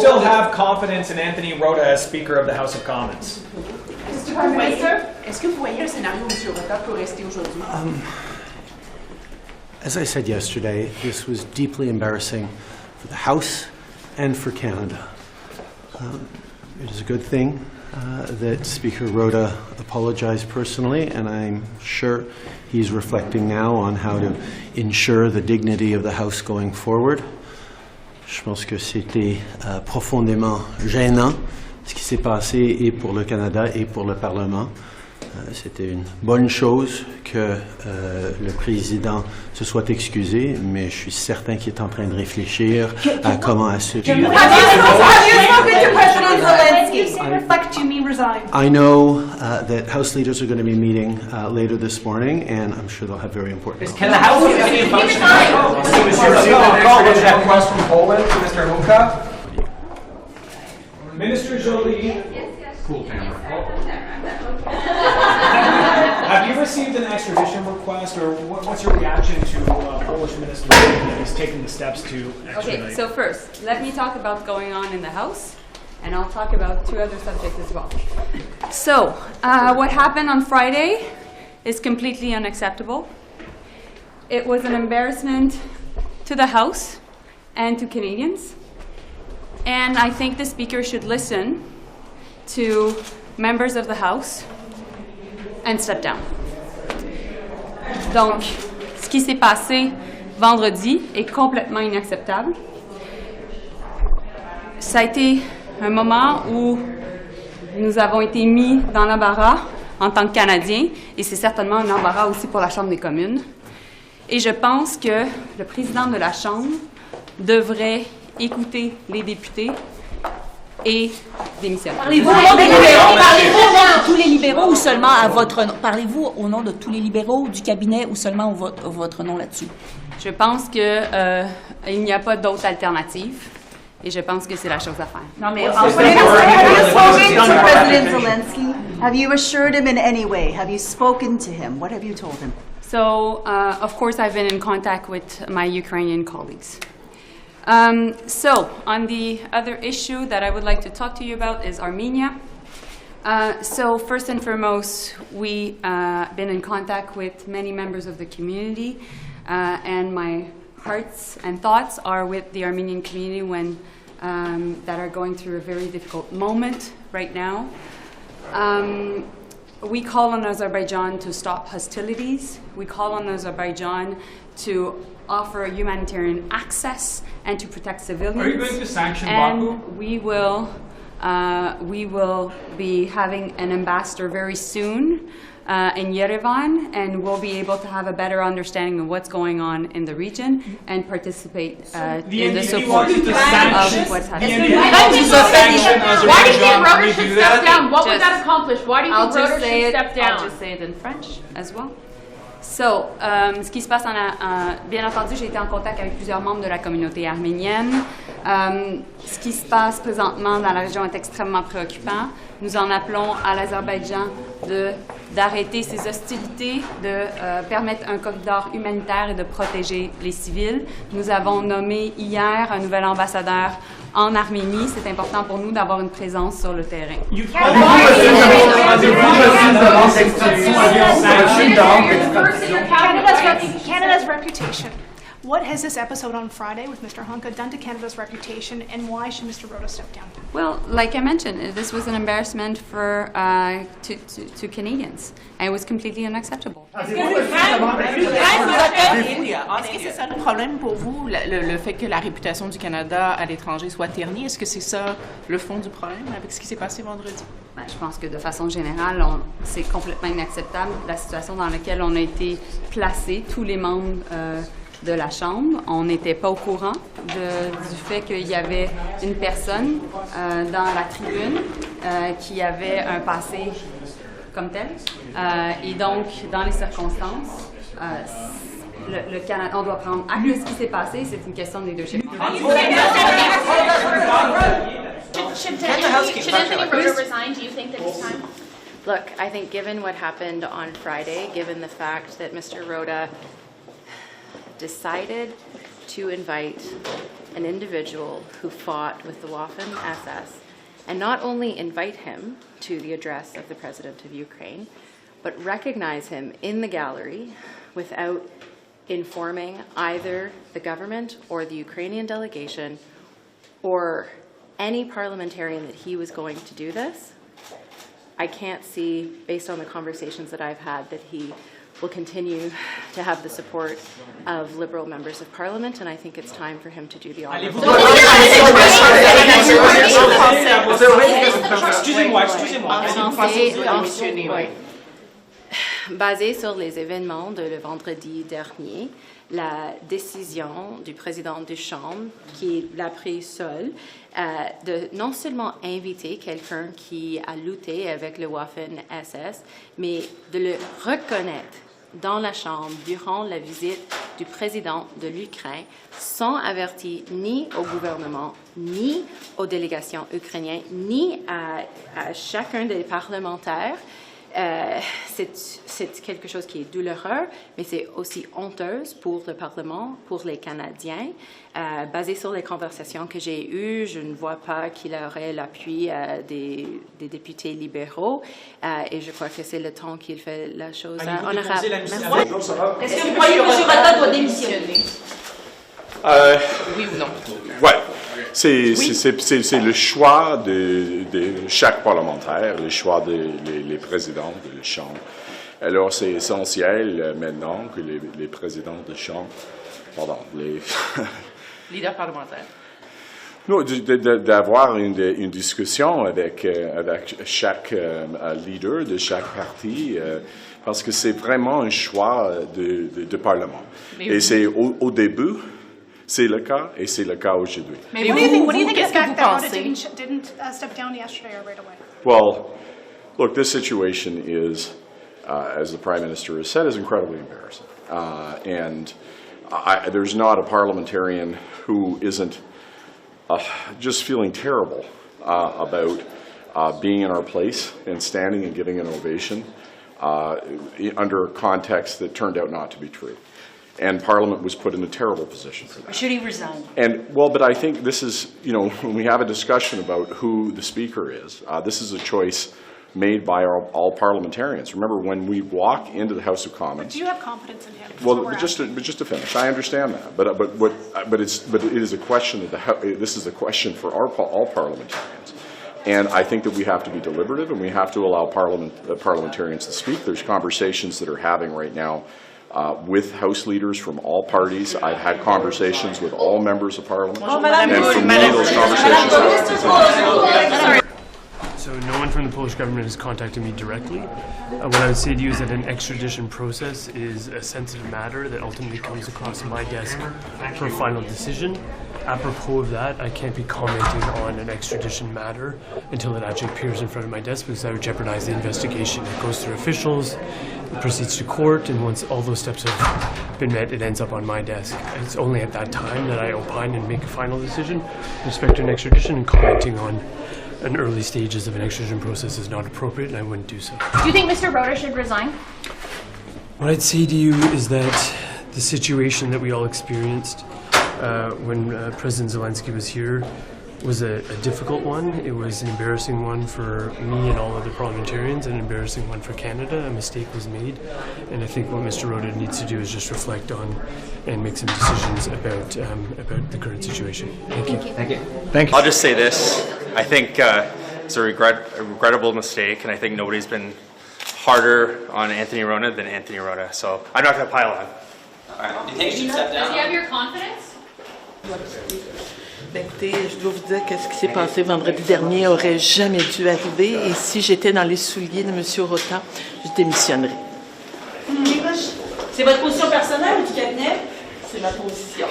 still have confidence in Anthony Rota as Speaker of the House of Commons? Est-ce que vous voyez un scénario où M. Rota peut rester aujourd'hui? As I said yesterday, this was deeply embarrassing for the House and for Canada. It is a good thing that Speaker Rota apologized personally, and I'm sure he's reflecting now on how to ensure the dignity of the House going forward. Je pense que c'était profondément gênant ce qui s'est passé et pour le Canada et pour le Parlement. C'était une bonne chose que le président se soit excusé, mais je suis certain qu'il est en train de réfléchir à comment assurer. Have you spoken to President Zelenskyy? Reflect, you mean resign. I know that House leaders are going to be meeting later this morning, and I'm sure they'll have very important. Can the House continue functioning? That request from Poland to Mr. Hunka. Minister Joly. Cool camera. Have you received an extradition request, or what's your reaction to Polish Minister that he's taking the steps to extradite? Okay, so first, let me talk about what's going on in the House, and I'll talk about two other subjects as well. So, what happened on Friday is completely unacceptable. It was an embarrassment to the House and to Canadians, and I think the Speaker should listen to members of the House and step down. Donc, ce qui s'est passé vendredi est complètement inacceptable. Ça a été un moment où nous avons été mis dans l'embarras en tant que Canadiens, et c'est certainement un embarras aussi pour la Chambre des communes. Et je pense que le président de la Chambre devrait écouter les députés et démissionner. Parlez-vous au nom des libéraux? Parlez-vous au nom de tous les libéraux ou seulement à votre nom? Parlez-vous au nom de tous les libéraux du cabinet ou seulement votre nom là-dessus? Je pense que il n'y a pas d'autre alternative, et je pense que c'est la chose à faire. Non, mais Have you spoken to President Zelenskyy? Have you assured him in any way? Have you spoken to him? What have you told him? So, of course, I've been in contact with my Ukrainian colleagues. So, on the other issue that I would like to talk to you about is Armenia. So, first and foremost, we've been in contact with many members of the community, and my hearts and thoughts are with the Armenian community when that are going through a very difficult moment right now. We call on Azerbaijan to stop hostilities. We call on Azerbaijan to offer humanitarian access and to protect civilians. Are you going to sanction Baku? And we will be having an ambassador very soon in Yerevan, and we'll be able to have a better understanding of what's going on in the region and participate in the support of what's happening. Why do you think Rota should step down? What would that accomplish? Why do you think Rota should step down? I'll just say it in French as well. So, ce qui se passe bien entendu, j'ai été en contact avec plusieurs membres de la communauté arménienne. Ce qui se passe présentement dans la région est extrêmement préoccupant. Nous en appelons à l'Azerbaïdjan d'arrêter ces hostilités, de permettre un corridor humanitaire et de protéger les civils. Nous avons nommé hier un nouvel ambassadeur en Arménie. C'est important pour nous d'avoir une présence sur le terrain. Canada's reputation. What has this episode on Friday with Mr. Hunka done to Canada's reputation, and why should Mr. Rota step down? Well, like I mentioned, this was an embarrassment for to Canadians, and it was completely unacceptable. Est-ce que c'est ça le problème pour vous, le fait que la réputation du Canada à l'étranger soit ternie? Est-ce que c'est ça le fond du problème avec ce qui s'est passé vendredi? Ben, je pense que de façon générale, c'est complètement inacceptable la situation dans laquelle on a été placés, tous les membres de la Chambre. On n'était pas au courant du fait qu'il y avait une personne dans la tribune qui avait un passé comme tel. Et donc, dans les circonstances, le Canada, on doit prendre acte de ce qui s'est passé. C'est une question de leadership. Should Anthony Rota resign? Do you think that it's time? Look, I think given what happened on Friday, given the fact that Mr. Rota decided to invite an individual who fought with the Waffen SS and not only invite him to the address of the President of Ukraine, but recognize him in the gallery without informing either the government or the Ukrainian delegation or any parliamentarian that he was going to do this. I can't see, based on the conversations that I've had, that he will continue to have the support of Liberal members of Parliament, and I think it's time for him to do the honor. Basé sur les événements de le vendredi dernier, la décision du président du Chambre, qui l'a prise seul, de non seulement inviter quelqu'un qui a lutté avec le Waffen-SS, mais de le reconnaître dans la Chambre durant la visite du président de l'Ukraine, sans avertir ni au gouvernement, ni aux délégations ukrainiennes, ni à chacun des parlementaires. C'est quelque chose qui est douloureux, mais c'est aussi honteuse pour le Parlement, pour les Canadiens. Basé sur les conversations que j'ai eues, je ne vois pas qu'il aurait l'appui des députés libéraux, et je crois que c'est le temps qu'il fait la chose honorable. Merci. Est-ce que vous croyez que M. Rota doit démissionner? Oui ou non? Ouais. C'est le choix de chaque parlementaire, le choix des présidents de la Chambre. Alors, c'est essentiel maintenant que les présidents de Chambre, les Leader parlementaire. non, d'avoir une discussion avec chaque leader de chaque parti, parce que c'est vraiment un choix de Parlement. Et c'est au début. C'est le cas, et c'est le cas aujourd'hui. What do you think is that Rota didn't step down yesterday or right away? Well, look, this situation is, as the Prime Minister has said, is incredibly embarrassing. And there's not a parliamentarian who isn't just feeling terrible about being in our place and standing and getting an ovation under a context that turned out not to be true. And Parliament was put in a terrible position for that. Should he resign? And, well, but I think this is, when we have a discussion about who the Speaker is, this is a choice made by all parliamentarians. Remember, when we walk into the House of Commons... Do you have confidence in him? Well, but just to finish, I understand that. But it is a question this is a question for all parliamentarians. And I think that we have to be deliberative, and we have to allow parliamentarians to speak. There's conversations that are having right now with House leaders from all parties. I've had conversations with all members of Parliament. And for me, those conversations are... So no one from the Polish government has contacted me directly. What I would say to you is that an extradition process is a sensitive matter that ultimately comes across my desk for a final decision. Apropos of that, I can't be commenting on an extradition matter until it actually appears in front of my desk, because that would jeopardize the investigation. It goes through officials, it proceeds to court, and once all those steps have been met, it ends up on my desk. It's only at that time that I opine and make a final decision with respect to an extradition, and commenting on an early stages of an extradition process is not appropriate, and I wouldn't do so. Do you think Mr. Rota should resign? What I'd say to you is that the situation that we all experienced when President Zelenskyy was here was a difficult one. It was an embarrassing one for me and all other parliamentarians, an embarrassing one for Canada. A mistake was made, and I think what Mr. Rota needs to do is just reflect on and make some decisions about the current situation. Thank you. Thank you. I'll just say this. I think it's a regrettable mistake, and I think nobody's been harder on Anthony Rota than Anthony Rota, so I'm not going to pile on. All right. Do you think you should step down? Does he have your confidence? Écoutez, je dois vous dire que ce qui s'est passé vendredi dernier aurait jamais dû arriver, et si j'étais dans les souliers de M. Rota, je démissionnerais. C'est votre position personnelle ou du cabinet? C'est ma position.